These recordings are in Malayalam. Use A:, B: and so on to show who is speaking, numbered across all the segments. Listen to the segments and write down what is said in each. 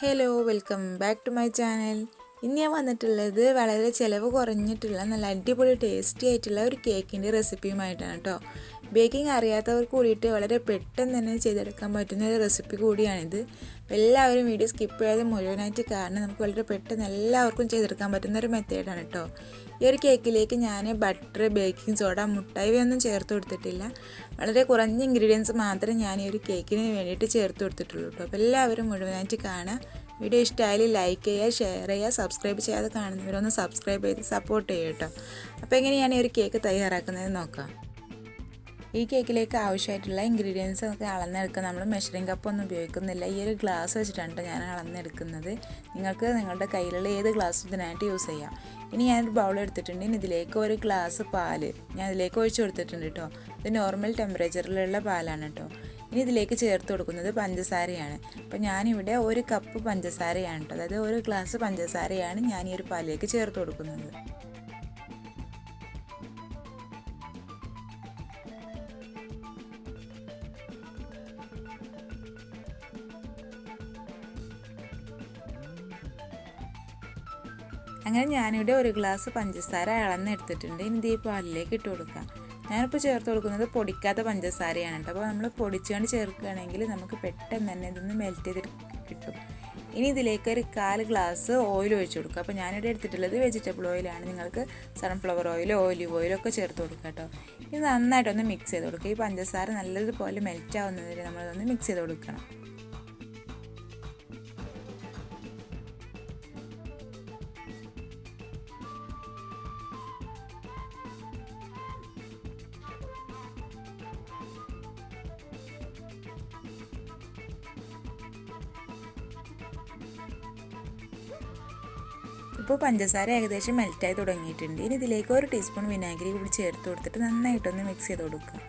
A: Hello welcome back to my channel. ഇന്ന് ഞാൻ വന്നിട്ടുള്ളത് വളരെ ചിലവ് കുറഞ്ഞിട്ടുള്ള നല്ല അടിപൊളി ടേസ്റ്റി ആയിട്ടുള്ള ഒരു കേക്കിൻ്റെ റെസിപ്പിയുമായിട്ടാണ് കേട്ടോ. ബേക്കിംഗ് അറിയാത്തവർക്ക് കൂടിയിട്ട് വളരെ പെട്ടെന്ന് തന്നെ ചെയ്തെടുക്കാൻ പറ്റുന്ന ഒരു റെസിപ്പി കൂടിയാണിത്. എല്ലാവരും വീഡിയോ സ്കിപ്പ് ചെയ്യാതെ മുഴുവനായിട്ട് കാരണം നമുക്ക് വളരെ പെട്ടെന്ന് എല്ലാവർക്കും ചെയ്തെടുക്കാൻ പറ്റുന്ന ഒരു മെത്തേഡാണ് കേട്ടോ. ഈ ഒരു കേക്കിലേക്ക് ഞാൻ ബട്ടർ, ബേക്കിംഗ് സോഡ, മുട്ടായി ഇവയൊന്നും ചേർത്ത് കൊടുത്തിട്ടില്ല. വളരെ കുറഞ്ഞ ഇൻഗ്രീഡിയൻസ് മാത്രമേ ഞാൻ ഈ ഒരു കേക്കിന് വേണ്ടിയിട്ട് ചേർത്ത് കൊടുത്തിട്ടുള്ളൂ കേട്ടോ. അപ്പോൾ എല്ലാവരും മുഴുവനായിട്ട് കാണുക. വീഡിയോ ഇഷ്ടമായാലും ലൈക്ക് ചെയ്യുക, ഷെയർ ചെയ്യുക, സബ്സ്ക്രൈബ് ചെയ്യാതെ കാണുന്നവരൊന്ന് സബ്സ്ക്രൈബ് ചെയ്ത് സപ്പോർട്ട് ചെയ്യുക കേട്ടോ. അപ്പോൾ എങ്ങനെയാണ് ഈ ഒരു കേക്ക് തയ്യാറാക്കുന്നത് നോക്കാം. ഈ കേക്കിലേക്ക് ആവശ്യമായിട്ടുള്ള ഇൻഗ്രീഡിയൻസ് നമുക്ക് അളന്നെടുക്കുക. നമ്മൾ മെഷറിംഗ് കപ്പ് ഒന്നും ഉപയോഗിക്കുന്നില്ല. ഈ ഒരു ഗ്ലാസ് വെച്ചിട്ടാണ് ഞാൻ അളന്നെടുക്കുന്നത്. നിങ്ങൾക്ക് നിങ്ങളുടെ കയ്യിലുള്ള ഏത് ഗ്ലാസ് ഇതിനായിട്ട് യൂസ് ചെയ്യാം. ഇനി ഞാനൊരു ബൗൾ എടുത്തിട്ടുണ്ട്. ഇനി ഇതിലേക്ക് ഒരു ഗ്ലാസ് പാല് ഞാൻ ഇതിലേക്ക് ഒഴിച്ചു കൊടുത്തിട്ടുണ്ട് കേട്ടോ. ഇത് നോർമൽ ടെമ്പറേച്ചറിലുള്ള പാലാണ് കേട്ടോ. ഇനി ഇതിലേക്ക് ചേർത്ത് കൊടുക്കുന്നത് പഞ്ചസാരയാണ്. അപ്പോൾ ഞാനിവിടെ ഒരു കപ്പ് പഞ്ചസാരയാണ് കേട്ടോ, അതായത് ഒരു ഗ്ലാസ് പഞ്ചസാരയാണ് ഞാൻ ഈ ഒരു പാലിലേക്ക് ചേർത്ത് കൊടുക്കുന്നത്. അങ്ങനെ ഞാനിവിടെ ഒരു ഗ്ലാസ് പഞ്ചസാര അളന്നെടുത്തിട്ടുണ്ട്. ഇനി ഇത് ഈ പാലിലേക്ക് ഇട്ട് കൊടുക്കാം. ഞാനിപ്പോൾ ചേർത്ത് കൊടുക്കുന്നത് പൊടിക്കാത്ത പഞ്ചസാരയാണ് കേട്ടോ. അപ്പോൾ നമ്മൾ പൊടിച്ചുകൊണ്ട് ചേർക്കുകയാണെങ്കിൽ നമുക്ക് പെട്ടെന്ന് തന്നെ ഇതൊന്ന് മെൽറ്റ് ചെയ്ത് കിട്ടും. ഇനി ഇതിലേക്ക് ഒരു 1/4 ഗ്ലാസ് ഓയിൽ ഒഴിച്ച് കൊടുക്കുക. അപ്പോൾ ഞാനിവിടെ എടുത്തിട്ടുള്ളത് വെജിറ്റബിൾ ഓയിലാണ്. നിങ്ങൾക്ക് സൺഫ്ലവർ ഓയിലോ ഒലിവ് ഓയിലോ ഒക്കെ ചേർത്ത് കൊടുക്കുക കേട്ടോ. ഇത് നന്നായിട്ടൊന്ന് മിക്സ് ചെയ്ത് കൊടുക്കുക. ഈ പഞ്ചസാര നല്ലതുപോലെ മെൽറ്റ് ആവുന്നതിന് നമ്മളതൊന്ന് മിക്സ് ചെയ്ത് കൊടുക്കണം. ഇപ്പോൾ പഞ്ചസാര ഏകദേശം മെൽറ്റായി തുടങ്ങിയിട്ടുണ്ട്. ഇനി ഇതിലേക്ക് 1 ടീസ്പൂൺ വിനാഗിരി കൂടി ചേർത്ത് കൊടുത്തിട്ട് നന്നായിട്ടൊന്ന് മിക്സ് ചെയ്ത് കൊടുക്കുക.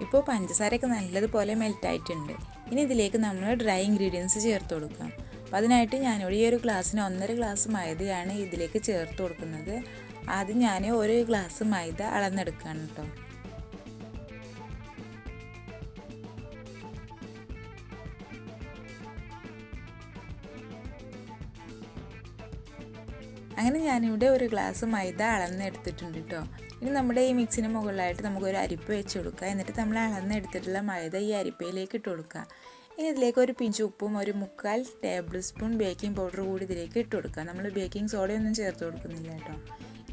A: ഇപ്പോൾ പഞ്ചസാരയൊക്കെ നല്ലതുപോലെ മെൽറ്റായിട്ടുണ്ട്. ഇനി ഇതിലേക്ക് നമ്മൾ ഡ്രൈ ഇൻഗ്രീഡിയൻസ് ചേർത്ത് കൊടുക്കാം. അപ്പോൾ അതിനായിട്ട് ഞാനിവിടെ ഈ ഒരു ഗ്ലാസ്സിന് 1.5 ഗ്ലാസ് മൈദയാണ് ഇതിലേക്ക് ചേർത്ത് കൊടുക്കുന്നത്. ആദ്യം ഞാൻ 1 ഗ്ലാസ് മൈദ അളന്നെടുക്കുകയാണ് കേട്ടോ. അങ്ങനെ ഞാനിവിടെ 1 ഗ്ലാസ് മൈദ അളന്നെടുത്തിട്ടുണ്ട് കേട്ടോ. ഇനി നമ്മുടെ ഈ മിക്സിന് മുകളിലായിട്ട് നമുക്കൊരു അരിപ്പ വെച്ച് കൊടുക്കുക. എന്നിട്ട് നമ്മൾ അളന്നെടുത്തിട്ടുള്ള മൈദ ഈ അരിപ്പയിലേക്ക് ഇട്ട് കൊടുക്കുക. ഇനി ഇതിലേക്ക് ഒരു പിഞ്ച് ഉപ്പും 1/4 ടേബിൾ സ്പൂൺ ബേക്കിംഗ് പൗഡർ കൂടി ഇതിലേക്ക് ഇട്ട് കൊടുക്കുക. നമ്മൾ ബേക്കിംഗ് സോഡയൊന്നും ചേർത്ത് കൊടുക്കുന്നില്ല കേട്ടോ.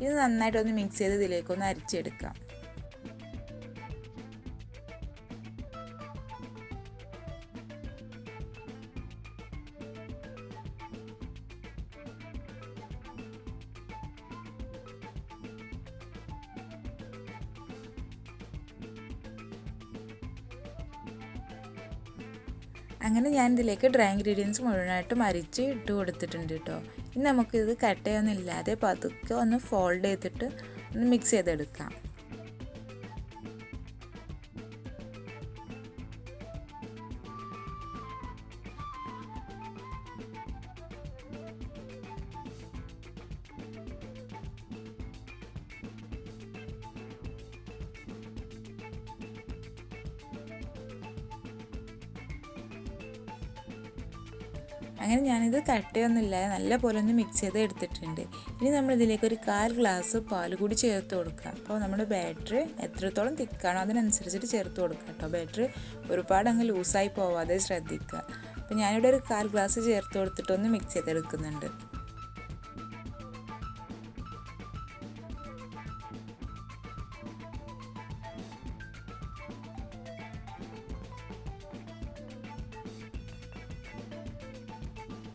A: ഇത് നന്നായിട്ടൊന്ന് മിക്സ് ചെയ്ത് ഇതിലേക്കൊന്ന് അരിച്ചെടുക്കാം. അങ്ങനെ ഞാൻ ഇതിലേക്ക് ഡ്രൈ ഇൻഗ്രീഡിയൻസ് മുഴുവനായിട്ടും അരിച്ച് ഇട്ട് കൊടുത്തിട്ടുണ്ട് കേട്ടോ. ഇനി നമുക്കിത് കട്ടയൊന്നും ഇല്ലാതെ പതുക്കെ ഒന്ന് ഫോൾഡ് ചെയ്തിട്ട് ഒന്ന് മിക്സ് ചെയ്തെടുക്കാം. അങ്ങനെ ഞാനിത് കട്ടയൊന്നുമില്ലാതെ നല്ല പോലെ ഒന്ന് മിക്സ് ചെയ്ത് എടുത്തിട്ടുണ്ട്. ഇനി നമ്മളിതിലേക്ക് ഒരു 1/4 ഗ്ലാസ് പാൽ കൂടി ചേർത്ത് കൊടുക്കുക. അപ്പോൾ നമ്മുടെ ബാറ്ററി എത്രത്തോളം തിക്കാണോ അതിനനുസരിച്ചിട്ട് ചേർത്ത് കൊടുക്കുക കേട്ടോ. ബാറ്ററി ഒരുപാട് അങ്ങ് ലൂസായി പോവാതെ ശ്രദ്ധിക്കുക. അപ്പോൾ ഞാനിവിടെ ഒരു 1/4 ഗ്ലാസ് ചേർത്ത് കൊടുത്തിട്ടൊന്ന് മിക്സ് ചെയ്തെടുക്കുന്നുണ്ട്.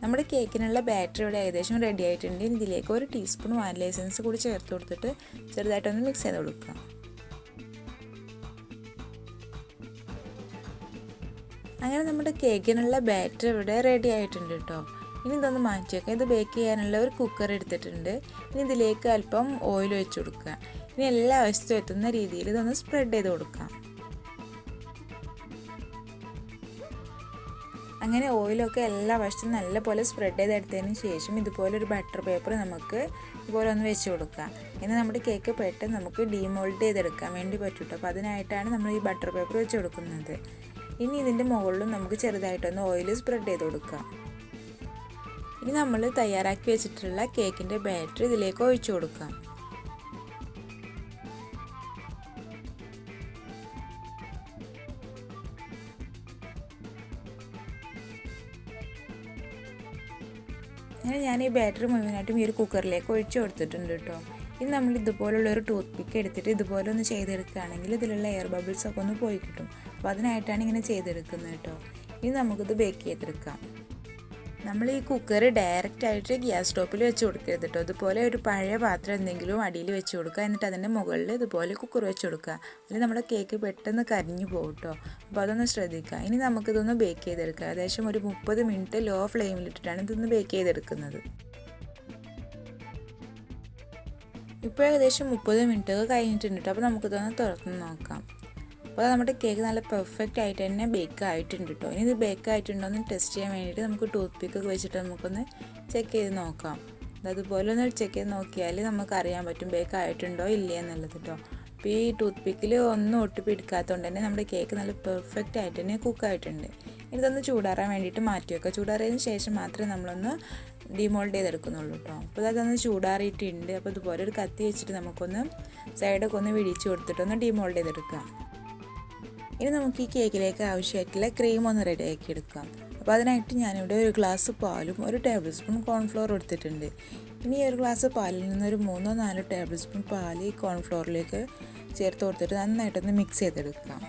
A: നമ്മുടെ കേക്കിനുള്ള ബാറ്ററി ഇവിടെ ഏകദേശം റെഡി ആയിട്ടുണ്ട്. ഇതിലേക്ക് 1 ടീസ്പൂൺ വാനില എസൻസ് കൂടി ചേർത്ത് കൊടുത്തിട്ട് ചെറുതായിട്ടൊന്ന് മിക്സ് ചെയ്ത് കൊടുക്കുക. അങ്ങനെ നമ്മുടെ കേക്കിനുള്ള ബാറ്ററി ഇവിടെ റെഡി ആയിട്ടുണ്ട് കേട്ടോ. ഇനി ഇതൊന്ന് മാറ്റി വയ്ക്കുക. ഇത് ബേക്ക് ചെയ്യാനുള്ള ഒരു കുക്കർ എടുത്തിട്ടുണ്ട്. ഇനി ഇതിലേക്ക് അല്പം ഓയിൽ ഒഴിച്ച് കൊടുക്കുക. ഇനി എല്ലാ വശത്തും എത്തുന്ന രീതിയിൽ ഇതൊന്ന് സ്പ്രെഡ് ചെയ്ത് കൊടുക്കാം. അങ്ങനെ ഓയിലൊക്കെ എല്ലാ വശത്തും നല്ലപോലെ സ്പ്രെഡ് ചെയ്തെടുത്തതിന് ശേഷം ഇതുപോലെ ഒരു ബട്ടർ പേപ്പർ നമുക്ക് ഇതുപോലെ ഒന്ന് വെച്ച് കൊടുക്കാം. ഇനി നമ്മുടെ കേക്ക് പെട്ടെന്ന് നമുക്ക് ഡീമോൾഡ് ചെയ്തെടുക്കാൻ വേണ്ടി പറ്റും കേട്ടോ. അപ്പോൾ അതിനായിട്ടാണ് നമ്മൾ ഈ ബട്ടർ പേപ്പർ വെച്ച് കൊടുക്കുന്നത്. ഇനി ഇതിൻ്റെ മുകളിലും നമുക്ക് ചെറുതായിട്ടൊന്ന് ഓയിൽ സ്പ്രെഡ് ചെയ്ത് കൊടുക്കാം. ഇനി നമ്മൾ തയ്യാറാക്കി വെച്ചിട്ടുള്ള കേക്കിൻ്റെ ബാറ്റർ ഇതിലേക്ക് ഒഴിച്ചു കൊടുക്കാം. അങ്ങനെ ഞാൻ ഈ ബാറ്ററി മുഴുവനായിട്ടും ഈ ഒരു കുക്കറിലേക്ക് ഒഴിച്ചു കൊടുത്തിട്ടുണ്ട് കേട്ടോ. ഇനി നമ്മൾ ഇതുപോലുള്ളൊരു ടൂത്ത് പിക്ക് എടുത്തിട്ട് ഇതുപോലെ ഒന്ന് ചെയ്തെടുക്കുകയാണെങ്കിൽ ഇതിലുള്ള എയർ ബബിൾസൊക്കെ ഒന്ന് പോയി കിട്ടും. അപ്പോൾ അതിനായിട്ടാണ് ഇങ്ങനെ ചെയ്തെടുക്കുന്നത് കേട്ടോ. ഇനി നമുക്കിത് ബേക്ക് ചെയ്തെടുക്കാം. നമ്മൾ ഈ കുക്കർ ഡയറക്റ്റായിട്ട് ഗ്യാസ് സ്റ്റോപ്പിൽ വെച്ച് കൊടുക്കരുത് കേട്ടോ. ഇതുപോലെ ഒരു പഴയ പാത്രം എന്തെങ്കിലും അടിയിൽ വെച്ച് കൊടുക്കുക. എന്നിട്ട് അതിൻ്റെ മുകളിൽ ഇതുപോലെ കുക്കർ വെച്ച് കൊടുക്കുക. അതിൽ നമ്മുടെ കേക്ക് പെട്ടെന്ന് കരിഞ്ഞു പോകും കേട്ടോ. അപ്പോൾ അതൊന്ന് ശ്രദ്ധിക്കുക. ഇനി നമുക്കിതൊന്ന് ബേക്ക് ചെയ്തെടുക്കുക. ഏകദേശം ഒരു 30 മിനിറ്റ് ലോ ഫ്ലെയിമിലിട്ടിട്ടാണ് ഇതൊന്ന് ബേക്ക് ചെയ്തെടുക്കുന്നത്. ഇപ്പോൾ ഏകദേശം 30 മിനിറ്റ് കഴിഞ്ഞിട്ടുണ്ട് കേട്ടോ. അപ്പോൾ നമുക്കിതൊന്ന് തുറന്ന് നോക്കാം. അപ്പോൾ നമ്മുടെ കേക്ക് നല്ല പെർഫെക്റ്റ് ആയിട്ട് തന്നെ ബേക്ക് ആയിട്ടുണ്ട് കേട്ടോ. ഇനി ഇത് ബേക്ക് ആയിട്ടുണ്ടോ എന്ന് ടെസ്റ്റ് ചെയ്യാൻ വേണ്ടിയിട്ട് നമുക്ക് ടൂത്ത് പിക്കൊക്കെ വെച്ചിട്ട് നമുക്കൊന്ന് ചെക്ക് ചെയ്ത് നോക്കാം. അതുപോലെ ഒന്ന് ചെക്ക് ചെയ്ത് നോക്കിയാൽ നമുക്കറിയാൻ പറ്റും ബേക്ക് ആയിട്ടുണ്ടോ ഇല്ല എന്നുള്ളത് കേട്ടോ. അപ്പോൾ ഈ ടൂത്ത് പിക്കിൽ ഒന്നും ഒട്ടി പിടിക്കാത്തതുകൊണ്ട് തന്നെ നമ്മുടെ കേക്ക് നല്ല പെർഫെക്റ്റ് ആയിട്ട് തന്നെ കുക്കായിട്ടുണ്ട്. ഇതൊന്ന് ചൂടാറാൻ വേണ്ടിയിട്ട് മാറ്റി വെക്കുക. ചൂടാറിയതിന് ശേഷം മാത്രമേ നമ്മളൊന്ന് ഡിമോൾഡ് ചെയ്തെടുക്കുന്നുള്ളൂ കേട്ടോ. അപ്പോൾ അതൊന്ന് ചൂടാറിയിട്ടുണ്ട്. അപ്പോൾ ഇതുപോലെ ഒരു കത്തി വെച്ചിട്ട് നമുക്കൊന്ന് സൈഡൊക്കെ ഒന്ന് വിടിച്ച് കൊടുത്തിട്ടൊന്ന് ഡിമോൾഡ് ചെയ്തെടുക്കാം. ഇനി നമുക്ക് ഈ കേക്കിലേക്ക് ആവശ്യമായിട്ടുള്ള ക്രീം ഒന്ന് റെഡിയാക്കി എടുക്കാം. അപ്പോൾ അതിനായിട്ട് ഞാനിവിടെ ഒരു ഗ്ലാസ് പാലും 1 ടേബിൾ സ്പൂൺ കോൺഫ്ലോർ എടുത്തിട്ടുണ്ട്. ഇനി ഈ ഒരു ഗ്ലാസ് പാലിൽ നിന്നൊരു 3-4 ടേബിൾ സ്പൂൺ പാൽ ഈ കോൺഫ്ലോറിലേക്ക് ചേർത്ത് കൊടുത്തിട്ട് നന്നായിട്ടൊന്ന് മിക്സ് ചെയ്തെടുക്കാം.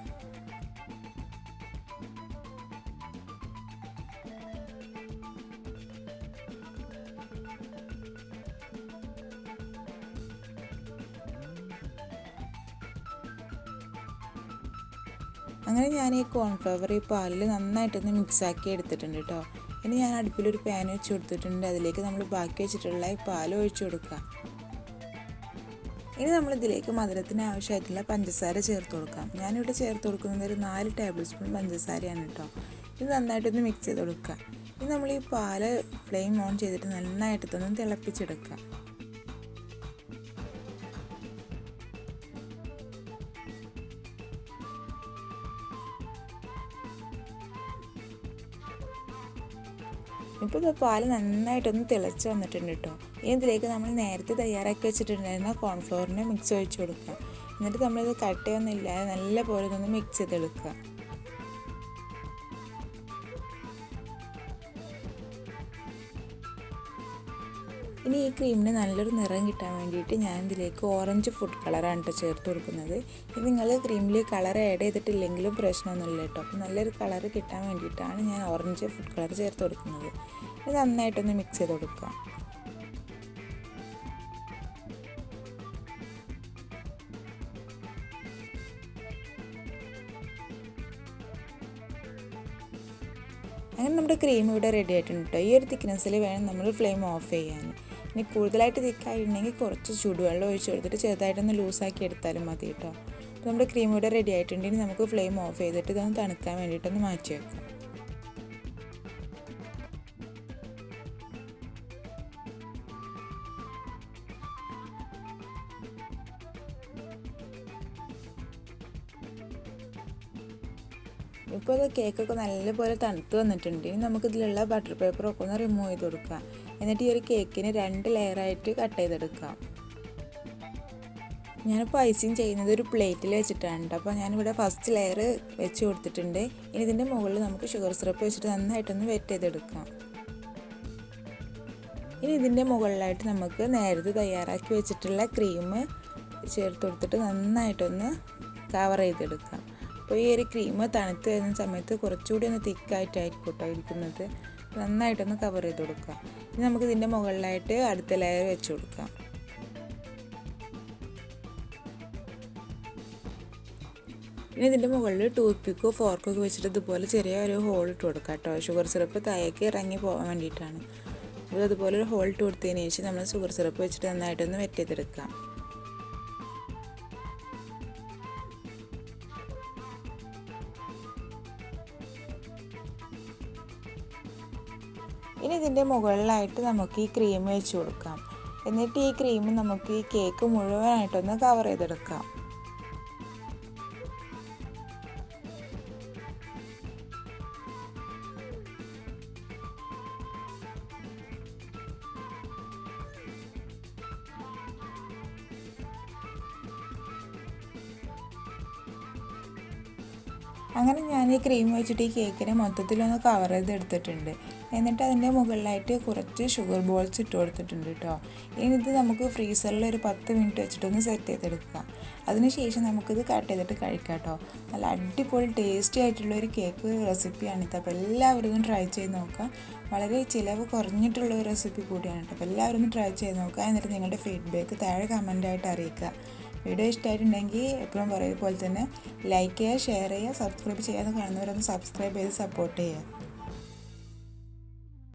A: അങ്ങനെ ഞാൻ ഈ കോൺഫ്ലവർ ഈ പാലിൽ നന്നായിട്ടൊന്ന് മിക്സാക്കി എടുത്തിട്ടുണ്ട് കേട്ടോ. ഇനി ഞാൻ അടുപ്പിലൊരു പാൻ വെച്ച് കൊടുത്തിട്ടുണ്ട്. അതിലേക്ക് നമ്മൾ ബാക്കി വെച്ചിട്ടുള്ള ഈ പാൽ ഒഴിച്ചു കൊടുക്കുക. ഇനി നമ്മളിതിലേക്ക് മധുരത്തിന് ആവശ്യമായിട്ടുള്ള പഞ്ചസാര ചേർത്ത് കൊടുക്കാം. ഞാനിവിടെ ചേർത്ത് കൊടുക്കുന്നത് ഒരു 4 ടേബിൾ സ്പൂൺ പഞ്ചസാരയാണ് കേട്ടോ. ഇത് നന്നായിട്ടൊന്ന് മിക്സ് ചെയ്ത് കൊടുക്കുക. ഇനി നമ്മൾ ഈ പാല് ഫ്ലെയിം ഓൺ ചെയ്തിട്ട് നന്നായിട്ടൊന്ന് തിളപ്പിച്ചെടുക്കുക. ഇപ്പോൾ പാല് നന്നായിട്ടൊന്ന് തിളച്ച് വന്നിട്ടുണ്ട് കേട്ടോ. ഇനി ഇതിലേക്ക് നമ്മൾ നേരത്തെ തയ്യാറാക്കി വെച്ചിട്ടുണ്ടായിരുന്ന കോൺഫ്ലോറിൻ്റെ മിക്സ് ഒഴിച്ച് കൊടുക്കുക. എന്നിട്ട് നമ്മളിത് കട്ടയൊന്നുമില്ലാതെ നല്ല പോലെ ഒന്ന് മിക്സ് ചെയ്തെടുക്കുക. ഇനി ഈ ക്രീമിന് നല്ലൊരു നിറം കിട്ടാൻ വേണ്ടിയിട്ട് ഞാൻ ഇതിലേക്ക് ഓറഞ്ച് ഫുഡ് കളറാണ് കേട്ടോ ചേർത്ത് കൊടുക്കുന്നത്. ഇത് നിങ്ങൾ ക്രീമിൽ കളർ ആഡ് ചെയ്തിട്ടില്ലെങ്കിലും പ്രശ്നമൊന്നുമില്ല കേട്ടോ. അപ്പോൾ നല്ലൊരു കളർ കിട്ടാൻ വേണ്ടിയിട്ടാണ് ഞാൻ ഓറഞ്ച് ഫുഡ് കളർ ചേർത്ത് കൊടുക്കുന്നത്. ഇത് നന്നായിട്ടൊന്ന് മിക്സ് ചെയ്ത് കൊടുക്കുക. അങ്ങനെ നമ്മുടെ ക്രീം ഇവിടെ റെഡി ആയിട്ടുണ്ട് കേട്ടോ. ഈ ഒരു തിക്നെസ്സിൽ വേണം നമ്മൾ ഫ്ലെയിം ഓഫ് ചെയ്യാൻ. ഇനി കൂടുതലായിട്ട് തിക്കായിട്ടുണ്ടെങ്കിൽ കുറച്ച് ചൂടുവെള്ളം ഒഴിച്ച് കൊടുത്തിട്ട് ചെറുതായിട്ടൊന്ന് ലൂസാക്കി എടുത്താലും മതി കേട്ടോ. അപ്പോൾ നമ്മുടെ ക്രീം ഇവിടെ റെഡി ആയിട്ടുണ്ടെങ്കിൽ നമുക്ക് ഫ്ലെയിം ഓഫ് ചെയ്തിട്ട് ഇതൊന്ന് തണുക്കാൻ വേണ്ടിയിട്ടൊന്ന് മാറ്റി വെക്കാം. ഇപ്പോൾ അത് കേക്കൊക്കെ നല്ലപോലെ തണുത്ത് വന്നിട്ടുണ്ട്. ഇനി നമുക്കിതിലുള്ള ബട്ടർ പേപ്പറൊക്കെ ഒന്ന് റിമൂവ് ചെയ്ത് കൊടുക്കാം. എന്നിട്ട് ഈ ഒരു കേക്കിന് 2 ലെയറായിട്ട് കട്ട് ചെയ്തെടുക്കാം. ഞാനിപ്പോൾ ഐസിങ് ചെയ്യുന്നത് ഒരു പ്ലേറ്റിൽ വെച്ചിട്ടാണ്. അപ്പോൾ ഞാനിവിടെ ഫസ്റ്റ് ലെയർ വെച്ച് കൊടുത്തിട്ടുണ്ട്. ഇനി ഇതിൻ്റെ മുകളിൽ നമുക്ക് ഷുഗർ സിറപ്പ് വെച്ചിട്ട് നന്നായിട്ടൊന്ന് വെറ്റ് ചെയ്തെടുക്കാം. ഇനി ഇതിൻ്റെ മുകളിലായിട്ട് നമുക്ക് നേരത്തെ തയ്യാറാക്കി വെച്ചിട്ടുള്ള ക്രീം ചേർത്ത് കൊടുത്തിട്ട് നന്നായിട്ടൊന്ന് കവർ ചെയ്തെടുക്കാം. അപ്പോൾ ഈ ഒരു ക്രീം തണുത്ത് വരുന്ന സമയത്ത് കുറച്ചുകൂടി ഒന്ന് തിക്കായിട്ടായിരിക്കും കേട്ടോ ഇരിക്കുന്നത്. നന്നായിട്ടൊന്ന് കവർ ചെയ്ത് കൊടുക്കുക. ഇനി നമുക്ക് ഇതിൻ്റെ മുകളിലായിട്ട് അടുത്ത ലെയർ വെച്ച് കൊടുക്കാം. ഇനി ഇതിൻ്റെ മുകളിൽ ടൂത്ത് പിക്കോ ഫോർക്കൊക്കെ വെച്ചിട്ട് ഇതുപോലെ ചെറിയ ഒരു ഹോൾ ഇട്ട് കൊടുക്കാം കേട്ടോ. ഷുഗർ സിറപ്പ് താഴേക്ക് ഇറങ്ങി പോകാൻ വേണ്ടിയിട്ടാണ്. അപ്പോൾ അതുപോലെ ഒരു ഹോൾ ഇട്ട് കൊടുത്തതിന് ശേഷം നമ്മൾ ഷുഗർ സിറപ്പ് വെച്ചിട്ട് നന്നായിട്ടൊന്ന് വെറ്റ് ചെയ്തെടുക്കാം. ഇനി ഇതിൻ്റെ മുകളിലായിട്ട് നമുക്ക് ഈ ക്രീം വെച്ച് കൊടുക്കാം. എന്നിട്ട് ഈ ക്രീം നമുക്ക് ഈ കേക്ക് മുഴുവനായിട്ടൊന്ന് കവർ ചെയ്തെടുക്കാം. അങ്ങനെ ഞാൻ ഈ ക്രീം വെച്ചിട്ട് ഈ കേക്കിനെ മൊത്തത്തിലൊന്ന് കവർ ചെയ്തെടുത്തിട്ടുണ്ട്. എന്നിട്ട് അതിൻ്റെ മുകളിലായിട്ട് കുറച്ച് ഷുഗർ ബോൾസ് ഇട്ട് കൊടുത്തിട്ടുണ്ട് കേട്ടോ. ഇനി ഇത് നമുക്ക് ഫ്രീസറിൽ ഒരു 10 മിനിറ്റ് വെച്ചിട്ടൊന്ന് സെറ്റ് ചെയ്തെടുക്കാം. അതിനുശേഷം നമുക്കിത് കട്ട് ചെയ്തിട്ട് കഴിക്കാം കേട്ടോ. നല്ല അടിപൊളി ടേസ്റ്റി ആയിട്ടുള്ളൊരു കേക്ക് റെസിപ്പിയാണിത്. അപ്പോൾ എല്ലാവരും ഒന്ന് ട്രൈ ചെയ്ത് നോക്കാം. വളരെ ചിലവ് കുറഞ്ഞിട്ടുള്ള ഒരു റെസിപ്പി കൂടിയാണ് കേട്ടോ. അപ്പോൾ എല്ലാവരും ഒന്ന് ട്രൈ ചെയ്ത് നോക്കുക. എന്നിട്ട് നിങ്ങളുടെ ഫീഡ്ബാക്ക് താഴെ കമൻറ്റായിട്ട് അറിയിക്കുക. വീഡിയോ ഇഷ്ടമായിട്ടുണ്ടെങ്കിൽ എപ്പോഴും പറയുന്ന പോലെ തന്നെ ലൈക്ക് ചെയ്യുക, ഷെയർ ചെയ്യുക, സബ്സ്ക്രൈബ് ചെയ്യാതെ കാണുന്നവരൊന്ന് സബ്സ്ക്രൈബ് ചെയ്ത് സപ്പോർട്ട് ചെയ്യുക.